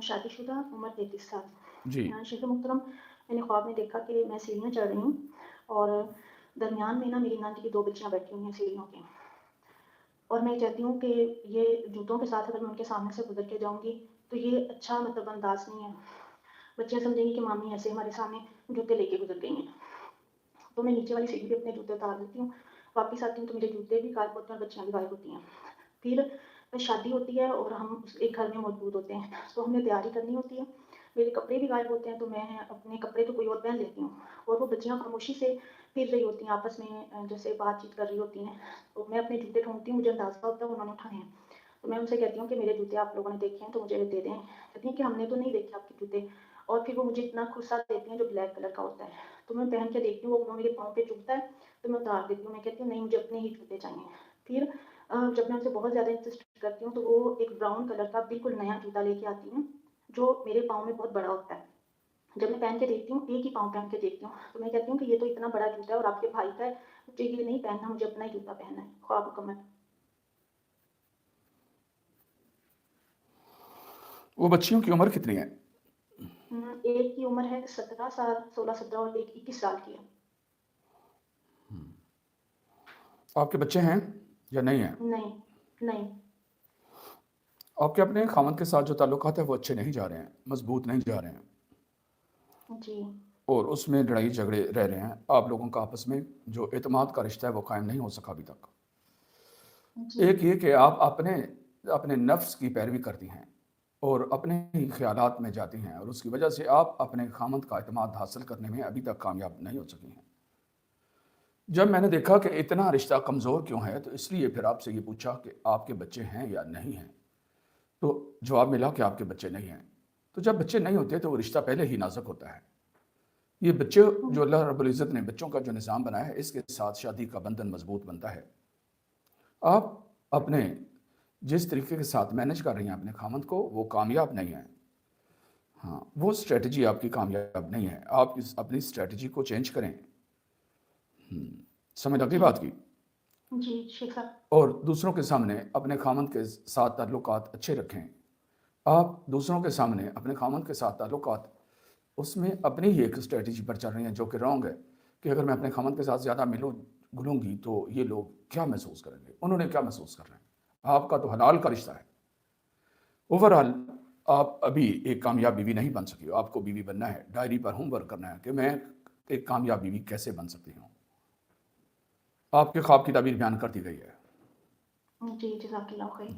شادی شدہ، عمر 33 سال۔ جی، شیخ محترم، میں نے خواب میں دیکھا کہ میں سیڑھیاں چڑھ رہی ہوں اور درمیان میں نا میری نند کی 2 بچیاں بیٹھی ہوئی ہیں سیڑھیوں کے، اور میں چاہتی ہوں کہ یہ جوتوں کے ساتھ اگر میں ان کے سامنے سے گزر کے جاؤں گی تو یہ اچھا مطلب انداز نہیں ہے، بچیاں سمجھیں گی کہ مامی ایسے ہمارے سامنے جوتے لے کے گزر گئی ہیں۔ تو میں نیچے والی سیڑھی پہ اپنے جوتے اتار دیتی ہوں، واپس آتی ہوں تو میرے جوتے بھی غائب ہوتے ہیں اور بچیاں بھی غائب ہوتی ہیں۔ پھر شادی ہوتی ہے اور ہم ایک گھر میں موجود ہوتے ہیں، تو ہمیں تیاری کرنی ہوتی ہے، میرے کپڑے بھی غائب ہوتے ہیں، تو میں اپنے کپڑے تو کوئی اور پہن لیتی ہوں اور وہ بچیاں خاموشی سے پھر رہی ہوتی ہیں آپس میں، جیسے بات چیت کر رہی ہوتی ہیں، تو میں اپنے جوتے ڈھونڈتی ہوں، مجھے اندازہ ہوتا ہے انہوں نے اٹھائے ہیں، تو میں ان سے کہتی ہوں کہ میرے جوتے آپ لوگوں نے دیکھے ہیں تو مجھے دے دیں، کہتی ہیں کہ ہم نے تو نہیں دیکھے آپ کے جوتے، اور پھر وہ مجھے اتنا خرصہ دیتی ہیں جو بلیک کلر کا ہوتا ہے، تو میں پہن کے دیکھتی ہوں وہ میرے پاؤں پہ چبھتا ہے تو میں اتار دیتی ہوں، میں کہتی ہوں نہیں مجھے اپنے ہی جوتے چاہیے۔ پھر جب میں ان سے بہت زیادہ انسسٹ کرتی ہوں تو وہ ایک براؤن کلر کا بالکل نیا جوتا لے کے آتی ہیں جو میرے پاؤں میں بہت بڑا ہوتا ہے۔ جب میں پہن کے دیکھتی ہوں، ایک ہی پاؤں پہن کے دیکھتی ہوں، تو میں کہتی ہوں کہ یہ تو اتنا بڑا جوتا ہے اور آپ کے بھائی کا ہے، مجھے یہ نہیں پہننا، مجھے اپنا ہی جوتا پہننا ہے، خواب مکمل۔ وہ بچیوں کی عمر کتنی ہے؟ ایک کی عمر ہے 17 سال، 16-17، اور ایک 21 سال کی ہے۔ آپ کے بچے ہیں یا نہیں ہیں؟ نہیں، نہیں۔ آپ کے اپنے خاوند کے ساتھ جو تعلقات ہیں وہ اچھے نہیں جا رہے ہیں، مضبوط نہیں جا رہے ہیں، جی، اور اس میں لڑائی جھگڑے رہ رہے ہیں، آپ لوگوں کا آپس میں جو اعتماد کا رشتہ ہے وہ قائم نہیں ہو سکا ابھی تک۔ جی، ایک یہ کہ آپ اپنے نفس کی پیروی کرتی ہیں اور اپنے ہی خیالات میں جاتی ہیں، اور اس کی وجہ سے آپ اپنے خاوند کا اعتماد حاصل کرنے میں ابھی تک کامیاب نہیں ہو سکی ہیں۔ جب میں نے دیکھا کہ اتنا رشتہ کمزور کیوں ہے تو اس لیے پھر آپ سے یہ پوچھا کہ آپ کے بچے ہیں یا نہیں ہیں، تو جواب ملا کہ آپ کے بچے نہیں ہیں۔ تو جب بچے نہیں ہوتے تو وہ رشتہ پہلے ہی نازک ہوتا ہے۔ یہ بچے جو اللہ رب العزت نے بچوں کا جو نظام بنایا ہے اس کے ساتھ شادی کا بندھن مضبوط بنتا ہے۔ آپ اپنے جس طریقے کے ساتھ مینج کر رہی ہیں اپنے خاوند کو وہ کامیاب نہیں ہے۔ ہاں، وہ اسٹریٹجی آپ کی کامیاب نہیں ہے، آپ اپنی اسٹریٹجی کو چینج کریں۔ سمجھ لگی جی، بات کی؟ جی، شیخ صاحب۔ اور دوسروں کے سامنے اپنے خاوند کے ساتھ تعلقات اچھے رکھیں۔ آپ دوسروں کے سامنے اپنے خاوند کے ساتھ تعلقات، اس میں اپنی ہی ایک اسٹریٹجی پر چل رہی ہیں جو کہ رانگ ہے، کہ اگر میں اپنے خاوند کے ساتھ زیادہ ملوں گلوں گی تو یہ لوگ کیا محسوس کریں گے، انہوں نے کیا محسوس کر رہے ہیں۔ آپ کا تو حلال کا رشتہ ہے۔ اوورآل آپ ابھی ایک کامیاب بیوی نہیں بن سکی ہو، آپ کو بیوی بننا ہے، ڈائری پر ہوم ورک کرنا ہے کہ میں ایک کامیاب بیوی کیسے بن سکتی ہوں۔ آپ کے خواب کی تعبیر بیان کر دی گئی ہے۔ جی، جزاک اللہ خیر۔ جی۔